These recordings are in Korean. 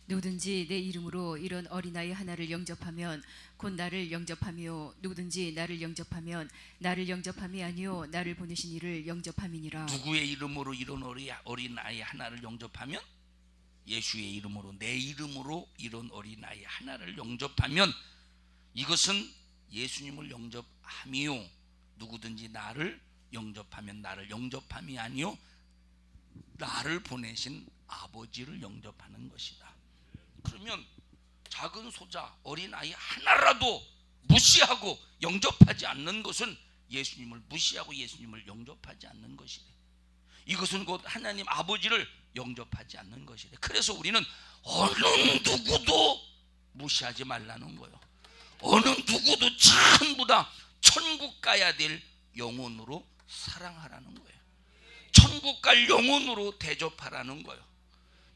누구든지 내 이름으로 이런 어린아이 하나를 영접하면 곧 나를 영접하며 누구든지 나를 영접하면 나를 영접함이 아니요 나를 보내신 이를 영접함이니라. 누구의 이름으로 이런 어린아이 하나를 영접하면? 예수의 이름으로, 내 이름으로 이런 어린아이 하나를 영접하면 이것은 예수님을 영접함이요 누구든지 나를 영접하면 나를 영접함이 아니요 나를 보내신 아버지를 영접하는 것이다. 그러면 작은 소자 어린아이 하나라도 무시하고 영접하지 않는 것은 예수님을 무시하고 예수님을 영접하지 않는 것이래. 이것은 곧 하나님 아버지를 영접하지 않는 것이래. 그래서 우리는 어느 누구도 무시하지 말라는 거예요. 어느 누구도 전부 다 천국 가야 될 영혼으로 사랑하라는 거예요. 천국 갈 영혼으로 대접하라는 거예요.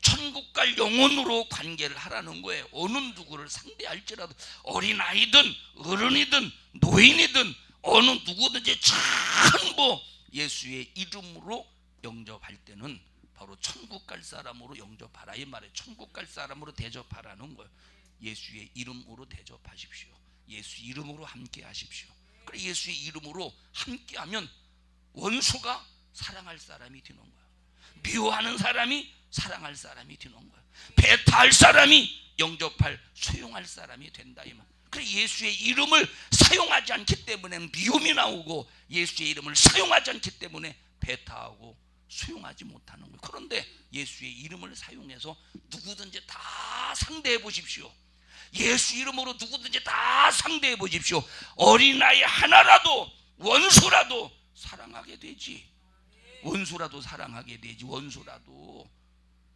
천국 갈 영혼으로 관계를 하라는 거예요. 어느 누구를 상대할지라도 어린아이든 어른이든 노인이든 어느 누구든지 전부 예수의 이름으로 영접할 때는 바로 천국 갈 사람으로 영접하라 이 말이에요. 천국 갈 사람으로 대접하라는 거예요. 예수의 이름으로 대접하십시오. 예수 이름으로 함께 하십시오. 그래 예수의 이름으로 함께하면 원수가 사랑할 사람이 되는 거예요. 미워하는 사람이 사랑할 사람이 되는 거예요. 배타할 사람이 영접할 수용할 사람이 된다 이 말. 그래 예수의 이름을 사용하지 않기 때문에 미움이 나오고 예수의 이름을 사용하지 않기 때문에 배타하고 수용하지 못하는 거예요. 그런데 예수의 이름을 사용해서 누구든지 다 상대해 보십시오. 예수 이름으로 누구든지 다 상대해 보십시오. 어린아이 하나라도 원수라도 사랑하게 되지. 원수라도 사랑하게 되지. 원수라도.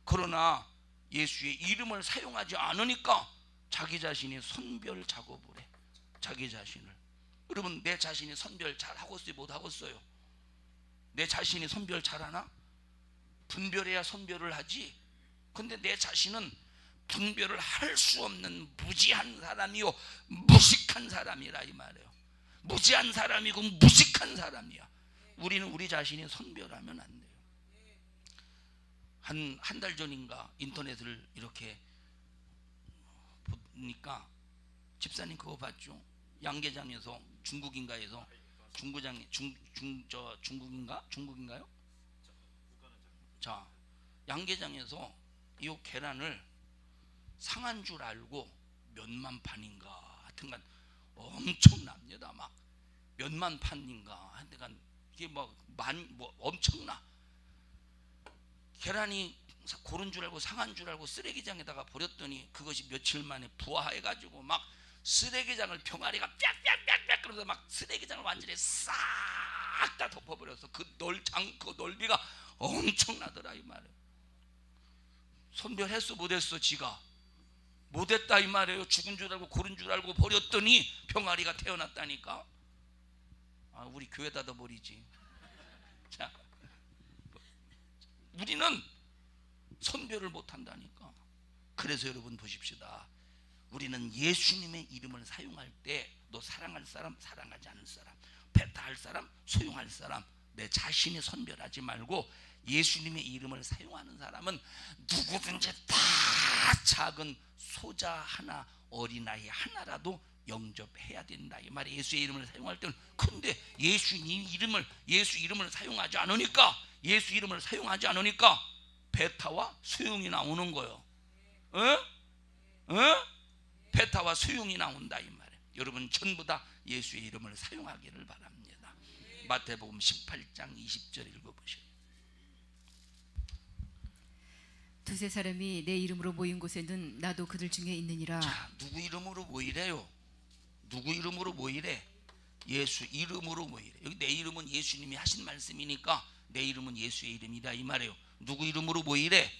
그러나 예수의 이름을 사용하지 않으니까 자기 자신이 선별 작업을 해. 자기 자신을. 여러분 내 자신이 선별 잘하고 있어요? 못하고 있어요? 내 자신이 선별 잘하나? 분별해야 선별을 하지. 근데 내 자신은 분별을 할 수 없는 무지한 사람이요 무식한 사람이라 이 말이에요. 무지한 사람이고 무식한 사람이야. 우리는 우리 자신이 선별하면 안 돼요. 한 달 전인가 인터넷을 이렇게 보니까 집사님 그거 봤죠? 양계장에서 중국인가에서 중국인가요? 자, 양계장에서 이 계란을 상한 줄 알고 몇만 판인가 하여튼간 엄청납니다. 막 몇만 판인가 하여튼간 이게 뭐 엄청나. 계란이 고른 줄 알고 상한 줄 알고 쓰레기장에다가 버렸더니 그것이 며칠 만에 부화해가지고 막 쓰레기장을 병아리가 빽빽빽빽 그러면서 막 쓰레기장을 완전히 싹 다 덮어버려서 그 넓이가 엄청나더라 이 말이에요. 선별했어 못했어? 지가 못했다 이 말이에요. 죽은 줄 알고 고른 줄 알고 버렸더니 병아리가 태어났다니까. 우리 교회다 버리지. 자, 우리는 선별을 못한다니까. 그래서 여러분 보십시다. 우리는 예수님의 이름을 사용할 때 너 사랑할 사람, 사랑하지 않을 사람, 배타할 사람, 소용할 사람 내 자신이 선별하지 말고 예수님의 이름을 사용하는 사람은 누구든지 다 작은 소자 하나 어린아이 하나라도 영접해야 된다 이 말이. 예수의 이름을 사용할 때는. 근데 예수 이름을 사용하지 않으니까 예수 이름을 사용하지 않으니까 배타와 소용이 나오는 거예요. 배타와 소용이 나온다 이 말이에요. 여러분 전부 다 예수의 이름을 사용하기를 바랍니다. 마태복음 18장 20절 읽어보세요. 두세 사람이 내 이름으로 모인 곳에는 나도 그들 중에 있느니라. 자, 누구 이름으로 모이래요? 누구 이름으로 모이래? 예수 이름으로 모이래. 여기 내 이름은 예수님이 하신 말씀이니까 내 이름은 예수의 이름이다 이 말이에요. 누구 이름으로 모이래?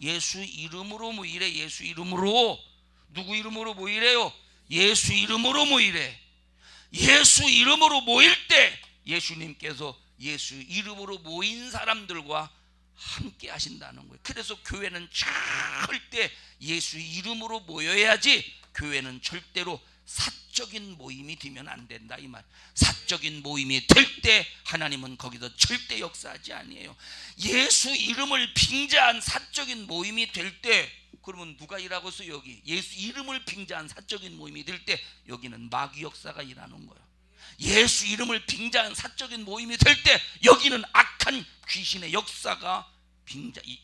예수 이름으로 모이래. 예수 이름으로. 누구 이름으로 모이래요? 예수 이름으로 모이래. 예수 이름으로 모일 때 예수님께서 예수 이름으로 모인 사람들과 함께 하신다는 거예요. 그래서 교회는 절대 예수 이름으로 모여야지. 교회는 절대로 사적인 모임이 되면 안 된다 이 말. 사적인 모임이 될 때 하나님은 거기서 절대 역사하지 아니에요. 예수 이름을 빙자한 사적인 모임이 될 때 그러면 누가 일하고 있어? 여기 예수 이름을 빙자한 사적인 모임이 될 때 여기는 마귀 역사가 일하는 거예요. 예수 이름을 빙자한 사적인 모임이 될 때 여기는 악한 귀신의 역사가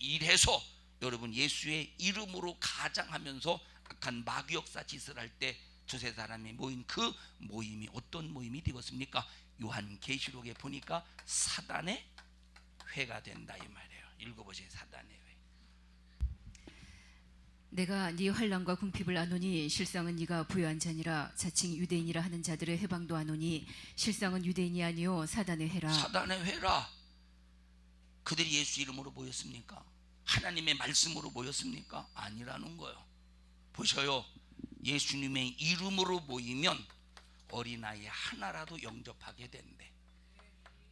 일해서 여러분 예수의 이름으로 가장하면서 악한 마귀 역사 짓을 할 때 두세 사람이 모인 그 모임이 어떤 모임이 되겠습니까? 요한계시록에 보니까 사단의 회가 된다 이 말이에요. 읽어보세요. 사단의 회. 내가 네 환난과 궁핍을 아노니 실상은 네가 부요한 자니라. 자칭 유대인이라 하는 자들의 회방도 아노니 실상은 유대인이 아니요 사단의 회라. 사단의 회라. 그들이 예수 이름으로 모였습니까? 하나님의 말씀으로 모였습니까? 아니라는 거예요. 보셔요. 예수님의 이름으로 모이면 어린아이 하나라도 영접하게 된대.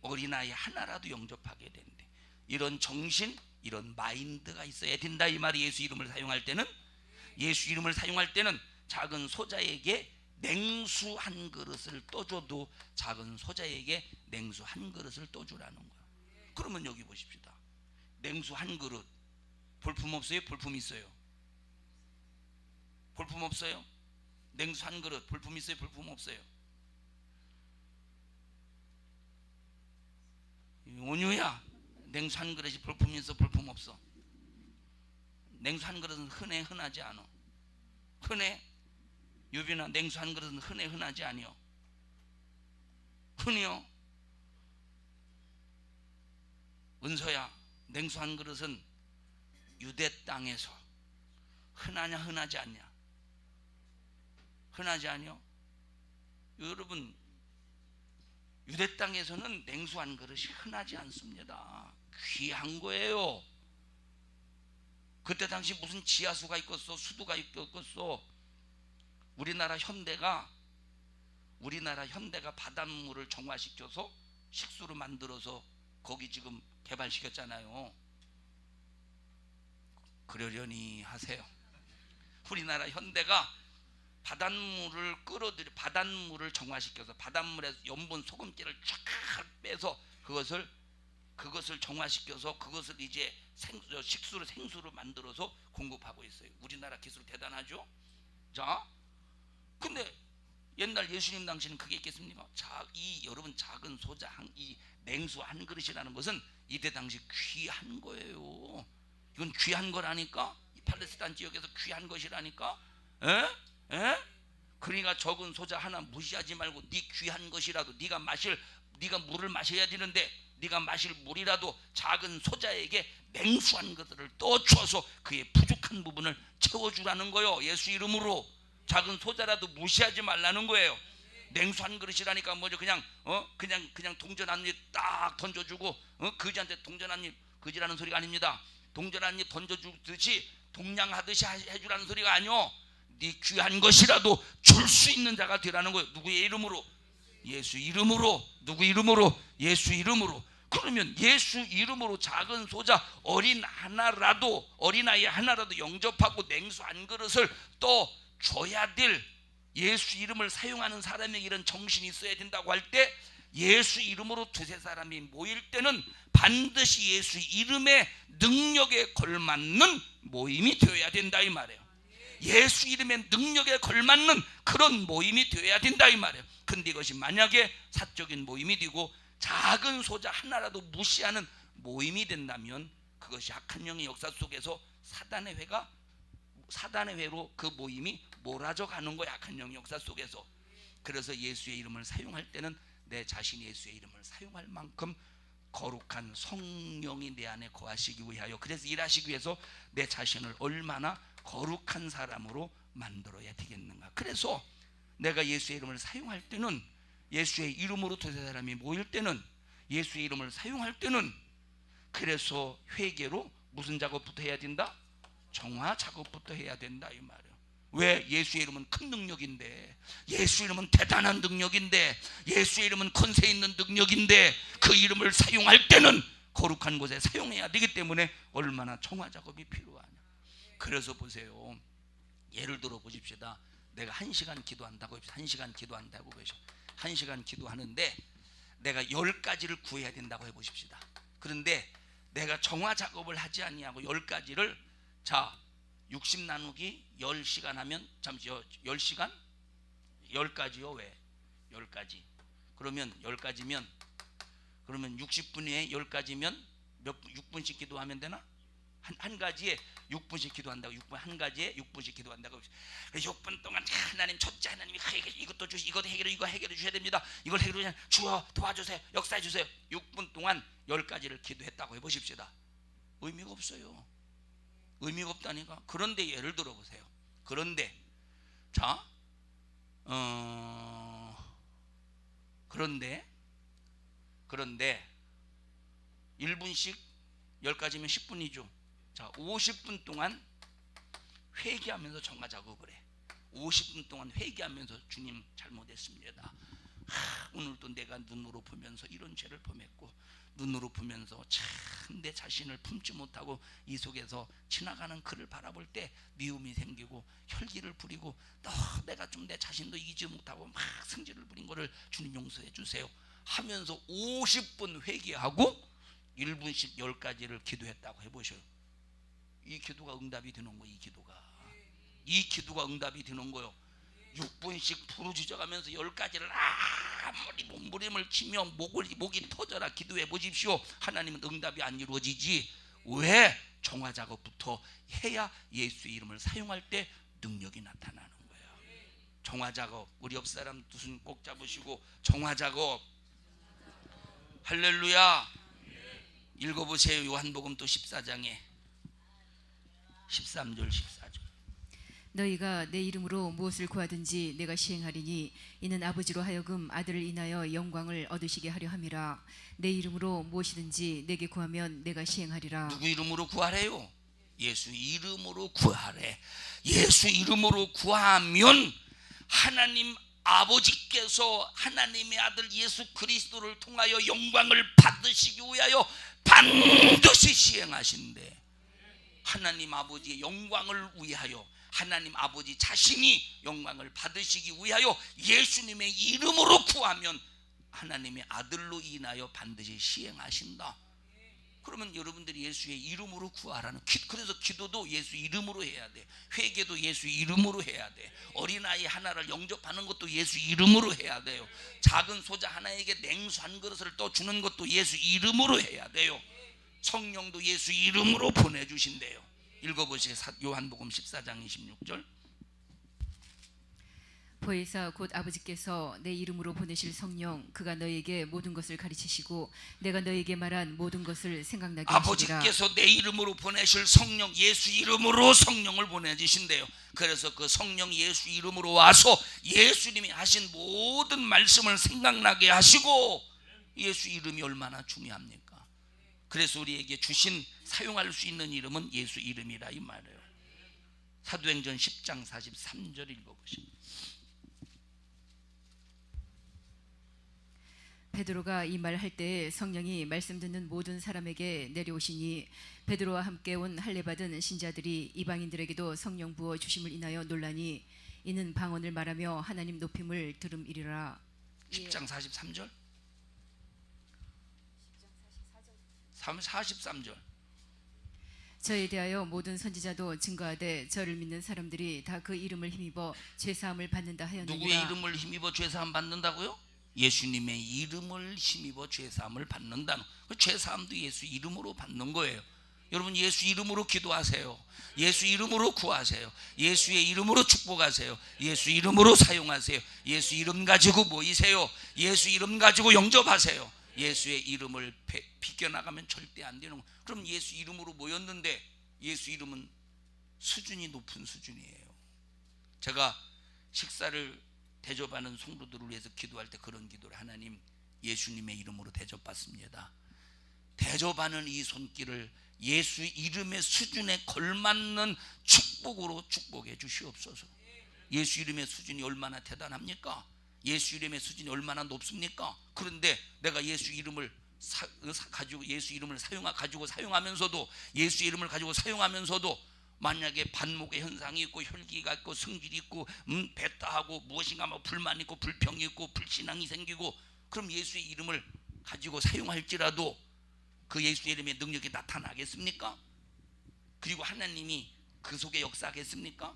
어린아이 하나라도 영접하게 된대. 이런 정신, 이런 마인드가 있어야 된다 이 말이. 예수 이름을 사용할 때는, 예수 이름을 사용할 때는 작은 소자에게 냉수 한 그릇을 떠줘도 작은 소자에게 냉수 한 그릇을 떠주라는 거야. 그러면 여기 보십시다. 냉수 한 그릇. 볼품 없어요? 볼품 있어요? 볼품 없어요? 냉수 한 그릇. 볼품 있어요? 볼품 없어요? 온유야, 냉수 한 그릇이 볼품 있어? 볼품 없어? 냉수 한 그릇은 흔하지 않아. 흔해? 유빈아, 냉수 한 그릇은 흔하지 아니요? 흔해요? 은서야, 냉수 한 그릇은 유대 땅에서 흔하냐 흔하지 않냐? 흔하지 않요? 여러분, 유대 땅에서는 냉수 한 그릇이 흔하지 않습니다. 귀한 거예요. 그때 당시 무슨 지하수가 있겠어? 수도가 있겠어? 우리나라 현대가 바닷물을 정화시켜서 식수로 만들어서 거기 지금 개발시켰잖아요. 그러려니 하세요. 우리나라 현대가 바닷물을 정화시켜서 바닷물에서 염분 소금기를 쫙 빼서 그것을 정화시켜서 그것을 이제 생수로 만들어서 공급하고 있어요. 우리나라 기술 대단하죠. 자, 근데 옛날 예수님 당시는 그게 있겠습니까? 여러분 작은 소자 이 냉수 한 그릇이라는 것은 이때 당시 귀한 거예요. 이건 귀한 거라니까. 이 팔레스타인 지역에서 귀한 것이라니까. 그러니까 적은 소자 하나 무시하지 말고 네 귀한 것이라도 네가 물을 마셔야 되는데 네가 마실 물이라도 작은 소자에게 냉수한 것들을 떠주어서 그의 부족한 부분을 채워주라는 거예요. 예수 이름으로. 작은 소자라도 무시하지 말라는 거예요. 냉수한 그릇이라니까 뭐죠? 그냥 동전 한 입 딱 던져주고 그지한테 동전 한 입 그지라는 소리가 아닙니다. 동전 한 입 던져주듯이 동냥하듯이 해주라는 소리가 아니요. 네 귀한 것이라도 줄 수 있는 자가 되라는 거예요. 누구의 이름으로? 예수 이름으로. 누구 이름으로? 예수 이름으로. 그러면 예수 이름으로 작은 소자 어린아이 하나라도 영접하고 냉수 한 그릇을 또 줘야 될 예수 이름을 사용하는 사람에게 이런 정신이 있어야 된다고 할 때 예수 이름으로 두세 사람이 모일 때는 반드시 예수 이름의 능력에 걸맞는 모임이 되어야 된다 이 말이에요. 예수 이름의 능력에 걸맞는 그런 모임이 되어야 된다 이 말이에요. 근데 이것이 만약에 사적인 모임이 되고 작은 소자 하나라도 무시하는 모임이 된다면 그것이 악한 영의 역사 속에서 사단의 회로 그 모임이 몰아져 가는 거야. 악한 영의 역사 속에서. 그래서 예수의 이름을 사용할 때는 내 자신이 예수의 이름을 사용할 만큼 거룩한 성령이 내 안에 거하시기 위하여, 그래서 일하시기 위해서 내 자신을 얼마나 거룩한 사람으로 만들어야 되겠는가. 그래서 내가 예수의 이름을 사용할 때는, 예수의 이름으로 두세 사람이 모일 때는, 예수의 이름을 사용할 때는, 그래서 회개로 무슨 작업부터 해야 된다? 정화 작업부터 해야 된다 이 말이에요. 왜? 예수의 이름은 큰 능력인데, 예수 이름은 대단한 능력인데, 예수의 이름은 권세 있는 능력인데, 그 이름을 사용할 때는 거룩한 곳에 사용해야 되기 때문에 얼마나 정화 작업이 필요하냐. 그래서 보세요. 예를 들어 보십시다. 내가 1시간 기도한다고 해봅시다. 1시간 기도한다고 보십시오. 1시간 기도하는데 내가 10가지를 구해야 된다고 해보십시다. 그런데 내가 정화 작업을 하지 아니하고 10가지를 60 나누기 10시간 하면 잠시 10시간? 10가지요. 왜? 10가지. 그러면 10가지면 그러면 60분에 10가지면 몇 분, 6분씩 기도하면 되나? 한 가지에 6분씩 기도한다고. 6분 한 가지에 6분씩 기도한다고. 6분 동안 하나님 첫째 하나님이 이것도 주시 이것도 해결해 이거 해결해 주셔야 됩니다. 이걸 해결해 주어 도와주세요. 역사해 주세요. 6분 동안 10가지를 기도했다고 해 보십시다. 의미가 없어요. 의미가 없다니까. 그런데 예를 들어 보세요. 그런데 자 그런데 1분씩 10가지면 10분이죠. 자, 50분 동안 회개하면서 정화 작업을 해. 50분 동안 회개하면서 주님 잘못했습니다. 오늘도 내가 눈으로 보면서 이런 죄를 범했고 눈으로 보면서 참 내 자신을 품지 못하고 이 속에서 지나가는 그를 바라볼 때 미움이 생기고 혈기를 부리고 또 내가 좀 내 자신도 이기지 못하고 막 승질을 부린 거를 주님 용서해 주세요 하면서 50분 회개하고 1분씩 10가지를 기도했다고 해보셔요. 이 기도가 응답이 되는 거예요. 이 기도가 응답이 되는 거예요. 6분씩 부르짖어가면서 10가지를 아무리 몸부림을 치며 목이 터져라 기도해 보십시오. 하나님은 응답이 안 이루어지지. 왜? 정화 작업부터 해야 예수의 이름을 사용할 때 능력이 나타나는 거예요. 정화 작업. 우리 옆 사람 두 손 꼭 잡으시고 정화 작업. 할렐루야. 읽어보세요. 요한복음 또 14장에 13절 14절. 너희가 내 이름으로 무엇을 구하든지 내가 시행하리니 이는 아버지로 하여금 아들을 인하여 영광을 얻으시게 하려 함이라. 내 이름으로 무엇이든지 내게 구하면 내가 시행하리라. 누구 이름으로 구하래요? 예수 이름으로 구하래. 예수 이름으로 구하면 하나님 아버지께서 하나님의 아들 예수 그리스도를 통하여 영광을 받으시기 위하여 반드시 시행하신대. 하나님 아버지의 영광을 위하여 하나님 아버지 자신이 영광을 받으시기 위하여 예수님의 이름으로 구하면 하나님의 아들로 인하여 반드시 시행하신다. 그러면 여러분들이 예수의 이름으로 구하라는 그래서 기도도 예수 이름으로 해야 돼. 회개도 예수 이름으로 해야 돼. 어린아이 하나를 영접하는 것도 예수 이름으로 해야 돼요. 작은 소자 하나에게 냉수 한 그릇을 또 주는 것도 예수 이름으로 해야 돼요. 성령도 예수 이름으로 보내주신대요. 읽어보세요. 요한복음 14장 26절. 보혜사 곧 아버지께서 내 이름으로 보내실 성령 그가 너에게 모든 것을 가르치시고 내가 너에게 말한 모든 것을 생각나게 하시리라. 아버지께서 내 이름으로 보내실 성령 예수 이름으로 성령을 보내주신대요. 그래서 그 성령 예수 이름으로 와서 예수님이 하신 모든 말씀을 생각나게 하시고 예수 이름이 얼마나 중요합니까? 그래서 우리에게 주신 사용할 수 있는 이름은 예수 이름이라 이 말이에요. 사도행전 10장 43절 읽어보시면 베드로가 이 말 할 때에 성령이 말씀 듣는 모든 사람에게 내려오시니 베드로와 함께 온 할례 받은 신자들이 이방인들에게도 성령 부어 주심을 인하여 놀라니 이는 방언을 말하며 하나님 높임을 들음이리라. 10장 43절 43절. 저에 대하여 모든 선지자도 증거하되 저를 믿는 사람들이 다 그 이름을 힘입어 죄사함을 받는다 하였느니라. 누구의 이름을 힘입어 죄사함 받는다고요? 예수님의 이름을 힘입어 죄사함을 받는다는 그 죄사함도 예수 이름으로 받는 거예요. 여러분 예수 이름으로 기도하세요. 예수 이름으로 구하세요. 예수의 이름으로 축복하세요. 예수 이름으로 사용하세요. 예수 이름 가지고 모이세요. 예수 이름 가지고 영접하세요. 예수의 이름을 비껴나가면 절대 안 되는 거예요. 그럼 예수 이름으로 모였는데 예수 이름은 수준이 높은 수준이에요. 제가 식사를 대접하는 성도들을 위해서 기도할 때 그런 기도를 하나님 예수님의 이름으로 대접받습니다. 대접하는 이 손길을 예수 이름의 수준에 걸맞는 축복으로 축복해 주시옵소서. 예수 이름의 수준이 얼마나 대단합니까? 예수 이름의 수준이 얼마나 높습니까? 그런데 내가 예수 이름을 가지고 예수 이름을 가지고 사용하면서도 예수 이름을 가지고 사용하면서도 만약에 반목의 현상이 있고 혈기가 있고 성질이 있고 배타하고 무엇인가 뭐 불만이 있고 불평이 있고 불신앙이 생기고 그럼 예수의 이름을 가지고 사용할지라도 그 예수의 이름의 능력이 나타나겠습니까? 그리고 하나님이 그 속에 역사하겠습니까?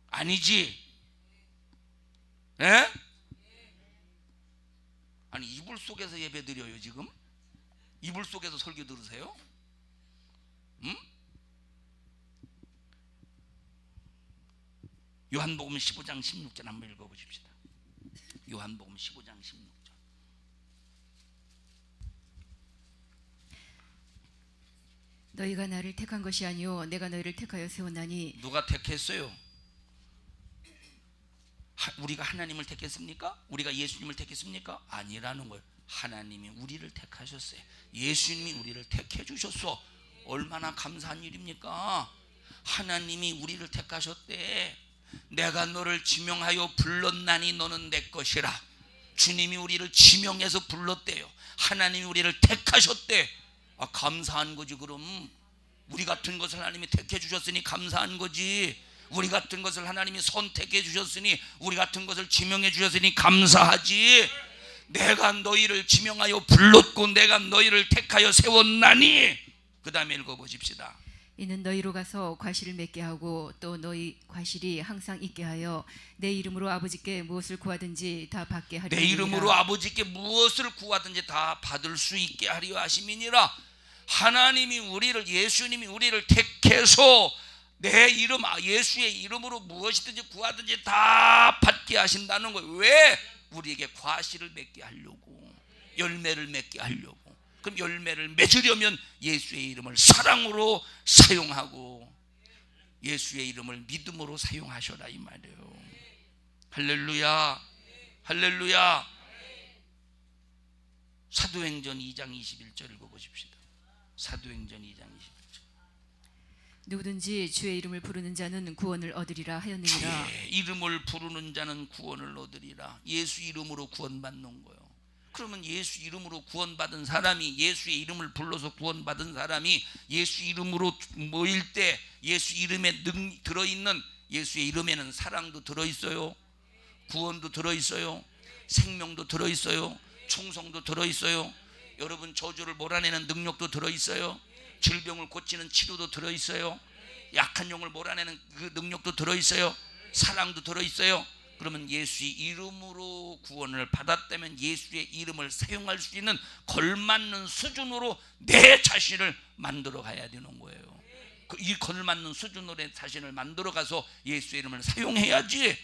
아니지. 예? 아니 이불 속에서 예배 드려요 지금? 이불 속에서 설교 들으세요? 응? 요한복음 15장 16절 한번 읽어보십시다. 요한복음 15장 16절. 너희가 나를 택한 것이 아니요 내가 너희를 택하여 세웠나니. 누가 택했어요? 우리가 하나님을 택했습니까? 우리가 예수님을 택했습니까? 아니라는 거예요. 하나님이 우리를 택하셨어요. 예수님이 우리를 택해 주셨어. 얼마나 감사한 일입니까? 하나님이 우리를 택하셨대. 내가 너를 지명하여 불렀나니 너는 내 것이라. 주님이 우리를 지명해서 불렀대요. 하나님이 우리를 택하셨대. 아, 감사한 거지. 그럼 우리 같은 것을 하나님이 택해 주셨으니 감사한 거지. 우리 같은 것을 하나님이 선택해 주셨으니, 우리 같은 것을 지명해 주셨으니 감사하지. 내가 너희를 지명하여 불렀고 내가 너희를 택하여 세웠나니. 그 다음에 읽어보십시다. 이는 너희로 가서 과실을 맺게 하고 또 너희 과실이 항상 있게 하여 내 이름으로 아버지께 무엇을 구하든지 다 받게 하려. 내 이름으로 아버지께 무엇을 구하든지 다 받을 수 있게 하려 하심이니라. 하나님이 우리를, 예수님이 우리를 택해서 내 이름, 예수의 이름으로 무엇이든지 구하든지 다 받게 하신다는 거예요. 왜? 우리에게 과실을 맺게 하려고, 열매를 맺게 하려고. 그럼 열매를 맺으려면 예수의 이름을 사랑으로 사용하고 예수의 이름을 믿음으로 사용하셔라 이 말이에요. 할렐루야, 할렐루야. 사도행전 2장 21절 읽어보십시다. 사도행전 2장 21절. 누구든지 주의 이름을 부르는 자는 구원을 얻으리라 하였느니라. 주의 이름을 부르는 자는 구원을 얻으리라. 예수 이름으로 구원받는 거예요. 그러면 예수 이름으로 구원받은 사람이, 예수의 이름을 불러서 구원받은 사람이 예수 이름으로 모일 때 예수 이름에 들어있는, 예수의 이름에는 사랑도 들어있어요, 구원도 들어있어요, 생명도 들어있어요, 충성도 들어있어요. 여러분 저주를 몰아내는 능력도 들어있어요. 질병을 고치는 치료도 들어있어요. 약한 영을 몰아내는 그 능력도 들어있어요. 사랑도 들어있어요. 그러면 예수의 이름으로 구원을 받았다면 예수의 이름을 사용할 수 있는 걸맞는 수준으로 내 자신을 만들어 가야 되는 거예요. 이 걸맞는 수준으로 내 자신을 만들어 가서 예수의 이름을 사용해야지.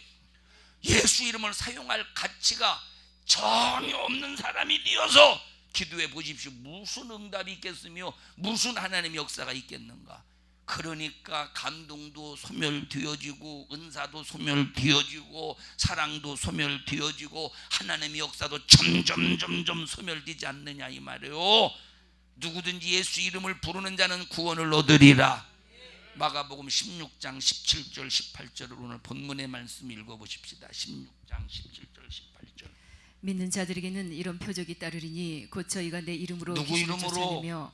예수 이름을 사용할 가치가 전혀 없는 사람이 되어서 기도해 보십시오. 무슨 응답이 있겠으며 무슨 하나님의 역사가 있겠는가. 그러니까 감동도 소멸되어지고 은사도 소멸되어지고 사랑도 소멸되어지고 하나님의 역사도 점점 소멸되지 않느냐 이 말이에요. 누구든지 예수 이름을 부르는 자는 구원을 얻으리라. 마가복음 16장 17절 18절을 오늘 본문의 말씀 읽어보십시다. 16장 17절 18절. 믿는 자들에게는 이런 표적이 따르리니 곧 저희가 내 이름으로 누구 귀신을 이름으로? 쫓아내며.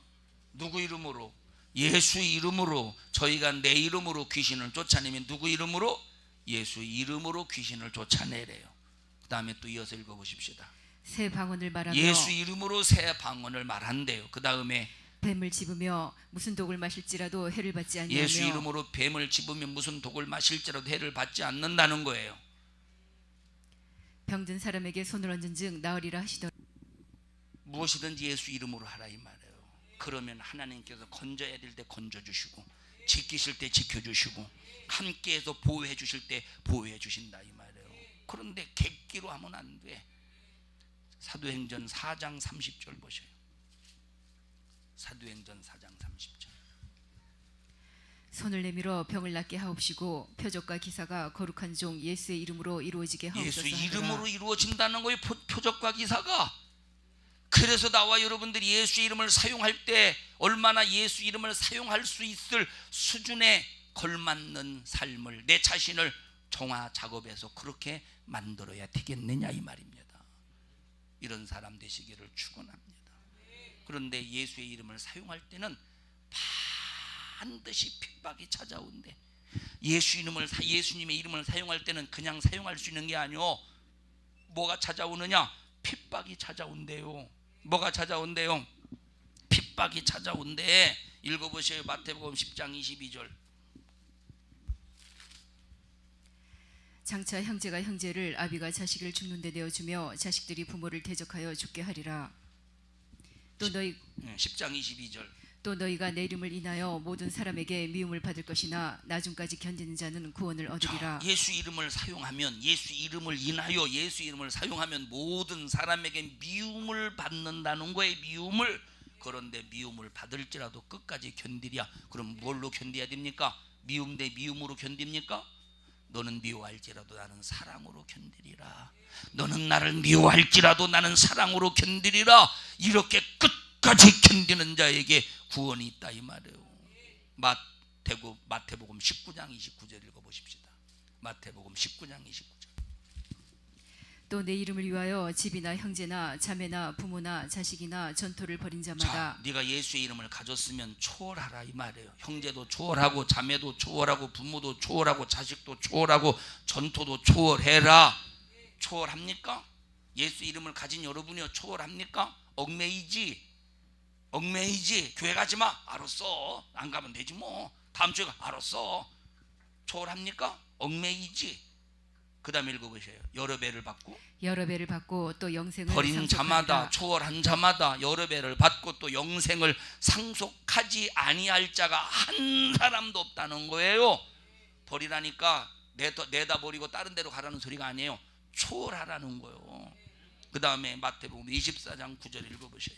누구 이름으로? 예수 이름으로. 저희가 내 이름으로 귀신을 쫓아내면 누구 이름으로? 예수 이름으로 귀신을 쫓아내래요. 그 다음에 또 이어서 읽어보십시다. 새 방언을 말하며. 예수 이름으로 새 방언을 말한대요. 그 다음에 뱀을 집으며 무슨 독을 마실지라도 해를 받지 아니하며. 예수 이름으로 뱀을 집으면 무슨 독을 마실지라도 해를 받지 않는다는 거예요. 병든 사람에게 손을 얹은 즉 나으리라 하시더라. 무엇이든지 예수 이름으로 하라 이 말이에요. 그러면 하나님께서 건져야 될 때 건져주시고 지키실 때 지켜주시고 함께해서 보호해 주실 때 보호해 주신다 이 말이에요. 그런데 객기로 하면 안 돼. 사도행전 4장 30절 보셔요. 사도행전 4장 30절. 손을 내밀어 병을 낫게 하옵시고 표적과 기사가 거룩한 종 예수의 이름으로 이루어지게 하옵소서. 예수 하더라. 이름으로 이루어진다는 거예요. 표적과 기사가. 그래서 나와 여러분들이 예수 이름을 사용할 때 얼마나 예수 이름을 사용할 수 있을 수준에 걸맞는 삶을, 내 자신을 정화 작업해서 그렇게 만들어야 되겠느냐 이 말입니다. 이런 사람 되시기를 축원합니다. 그런데 예수의 이름을 사용할 때는 반드시 핍박이 찾아온대. 예수님의 이름을 사용할 때는 그냥 사용할 수 있는 게 아니오. 뭐가 찾아오느냐? 핍박이 찾아온대요. 뭐가 찾아온대요? 핍박이 찾아온대. 읽어보세요. 마태복음 10장 22절. 장차 형제가 형제를 아비가 자식을 죽는 데 내어주며 자식들이 부모를 대적하여 죽게 하리라. 또 10장 22절. 또 너희가 내 이름을 인하여 모든 사람에게 미움을 받을 것이나 나중까지 견디는 자는 구원을 얻으리라. 예수 이름을 사용하면, 예수 이름을 인하여 예수 이름을 사용하면 모든 사람에게 미움을 받는다는 거예요. 미움을. 그런데 미움을 받을지라도 끝까지 견디랴. 그럼 뭘로 견뎌야 됩니까? 미움 대 미움으로 견딥니까? 너는 미워할지라도 나는 사랑으로 견디리라. 너는 나를 미워할지라도 나는 사랑으로 견디리라. 이렇게 끝까지 견디는 자에게 구원이 있다 이 말이에요. 마태복음 19장 29절 읽어보십시다. 마태복음 19장 29절. 또 내 이름을 위하여 집이나 형제나 자매나 부모나 자식이나 전토를 벌인 자마다. 자, 네가 예수의 이름을 가졌으면 초월하라 이 말이에요. 형제도 초월하고 자매도 초월하고 부모도 초월하고 자식도 초월하고 전토도 초월해라. 초월합니까? 예수 이름을 가진 여러분이요 초월합니까? 얽매이지. 교회 가지 마. 알았어. 안 가면 되지 뭐. 다음 주에 알았어. 초월합니까? 얽매이지. 그 다음에 읽어보세요. 여러 배를 받고 또 영생을 버린 자마다, 초월한 자마다 여러 배를 받고 또 영생을 상속하지 아니할 자가 한 사람도 없다는 거예요. 버리라니까 내다 버리고 다른 데로 가라는 소리가 아니에요. 초월하라는 거예요. 그 다음에 마태복음 24장 9절 읽어보세요.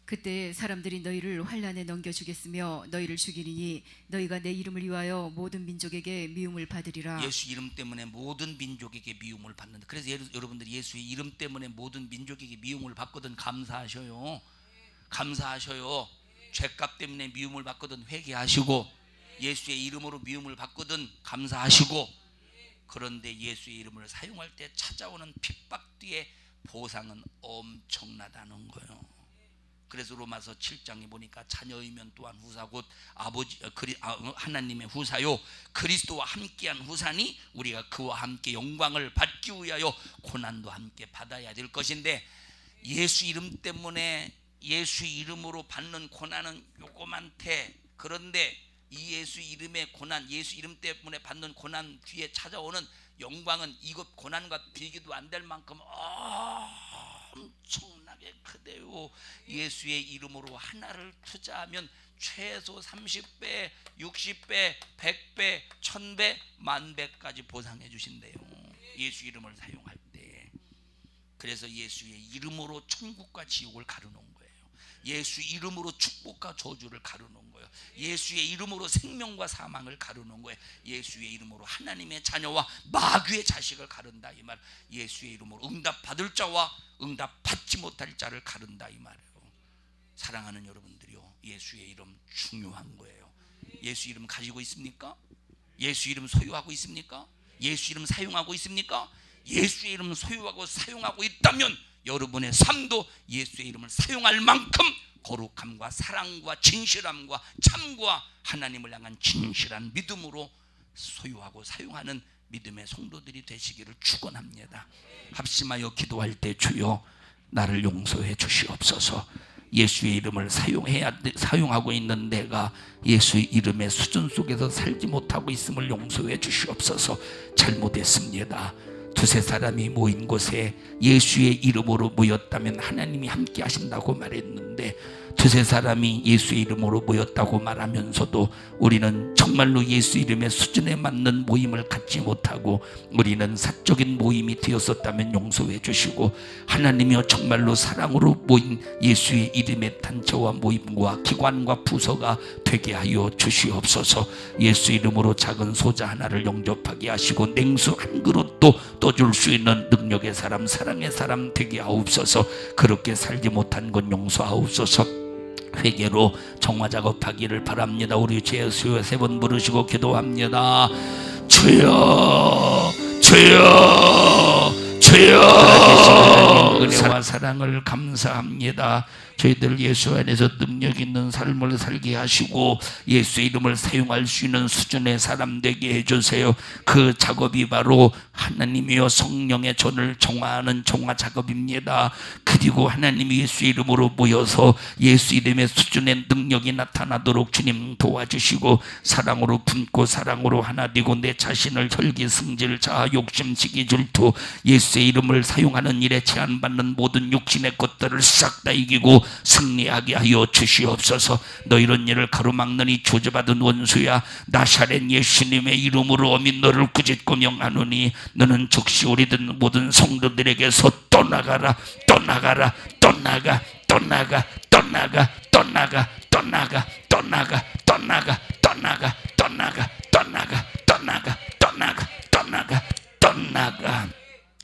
그때 사람들이 너희를 환난에 넘겨주겠으며 너희를 죽이리니 너희가 내 이름을 위하여 모든 민족에게 미움을 받으리라. 예수 이름 때문에 모든 민족에게 미움을 받는다. 그래서 여러분들이 예수의 이름 때문에 모든 민족에게 미움을 받거든 감사하셔요. 죄값 때문에 미움을 받거든 회개하시고, 예수의 이름으로 미움을 받거든 감사하시고. 그런데 예수의 이름을 사용할 때 찾아오는 핍박 뒤에 보상은 엄청나다는 거예요. 그래서 로마서 7장에 보니까 자녀이면 또한 후사 곧 하나님의 후사요 그리스도와 함께한 후사니 우리가 그와 함께 영광을 받기 위하여 고난도 함께 받아야 될 것인데, 예수 이름 때문에 예수 이름으로 받는 고난은 요거만해. 그런데 이 예수 이름의 고난, 예수 이름 때문에 받는 고난 뒤에 찾아오는 영광은 이것 고난과 비교도 안 될 만큼 엄청나게 크대요. 예수의 이름으로 하나를 투자하면 최소 30배, 60배, 100배, 1000배, 10,000배까지 보상해 주신대요. 예수 이름을 사용할 때. 그래서 예수의 이름으로 천국과 지옥을 가르는 거예요. 예수 이름으로 축복과 저주를 가르는 거예요. 예수의 이름으로 생명과 사망을 가르는 거예요. 예수의 이름으로 하나님의 자녀와 마귀의 자식을 가른다 이 말. 예수의 이름으로 응답받을 자와 응답받지 못할 자를 가른다 이 말이에요. 사랑하는 여러분들이요, 예수의 이름 중요한 거예요. 예수 이름 가지고 있습니까? 예수 이름 소유하고 있습니까? 예수 이름 사용하고 있습니까? 예수의 이름 소유하고 사용하고 있다면 여러분의 삶도 예수의 이름을 사용할 만큼 거룩함과 사랑과 진실함과 참과 하나님을 향한 진실한 믿음으로 소유하고 사용하는 믿음의 성도들이 되시기를 축원합니다. 합심하여 기도할 때 주여 나를 용서해 주시옵소서. 예수의 이름을 사용하고 있는 내가 예수의 이름의 수준 속에서 살지 못하고 있음을 용서해 주시옵소서. 잘못했습니다. 두세 사람이 모인 곳에 예수의 이름으로 모였다면 하나님이 함께 하신다고 말했는데, 두세 사람이 예수의 이름으로 모였다고 말하면서도 우리는 정말로 예수 이름의 수준에 맞는 모임을 갖지 못하고 우리는 사적인 모임이 되었었다면 용서해 주시고, 하나님이여 정말로 사랑으로 모인 예수의 이름의 단체와 모임과 기관과 부서가 되게 하여 주시옵소서. 예수 이름으로 작은 소자 하나를 영접하게 하시고 냉수 한 그릇도 떠줄 수 있는 능력의 사람, 사랑의 사람 되게 하옵소서. 그렇게 살지 못한 건 용서하옵소서. 회개로 정화 작업하기를 바랍니다. 우리 주 예수여 세 번 부르시고 기도합니다. 주여, 주여, 주여. 은혜와 사랑을 감사합니다. 저희들 예수 안에서 능력 있는 삶을 살게 하시고 예수의 이름을 사용할 수 있는 수준의 사람 되게 해주세요. 그 작업이 바로 하나님이여 성령의 전을 정화하는 정화 작업입니다. 그리고 하나님이 예수 이름으로 모여서 예수 이름의 수준의 능력이 나타나도록 주님 도와주시고 사랑으로 품고 사랑으로 하나 되고 내 자신을 혈기 승질 자아 욕심 시기 질투 예수의 이름을 사용하는 일에 제한받는 모든 육신의 것들을 싹 다 이기고 승리하게 하여 주시옵소서. 너 이런 일을 가로막느니 조져받은 원수야 나사렛 예수님의 이름으로 어미 너를 꾸짖고 명하노니 너는 즉시 우리든 모든 성도들에게서 떠나가라 떠나가라 떠나가 떠나가 떠나가 떠나가 떠나가 떠나가 떠나가 떠나가 떠나가 떠나가 떠나가 떠나가 떠나가 떠나가.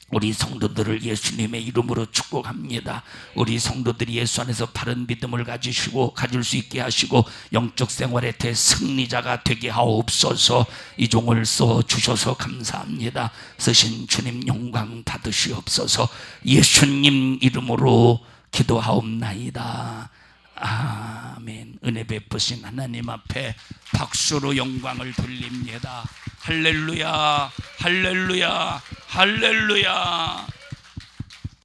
우리 성도들을 예수님의 이름으로 축복합니다. 우리 성도들이 예수 안에서 바른 믿음을 가질 수 있게 하시고 영적 생활의 대승리자가 되게 하옵소서. 이 종을 써주셔서 감사합니다. 쓰신 주님 영광 받으시옵소서. 예수님 이름으로 기도하옵나이다. 아멘. 은혜 베푸신 하나님 앞에 박수로 영광을 돌립니다. 할렐루야 할렐루야 할렐루야.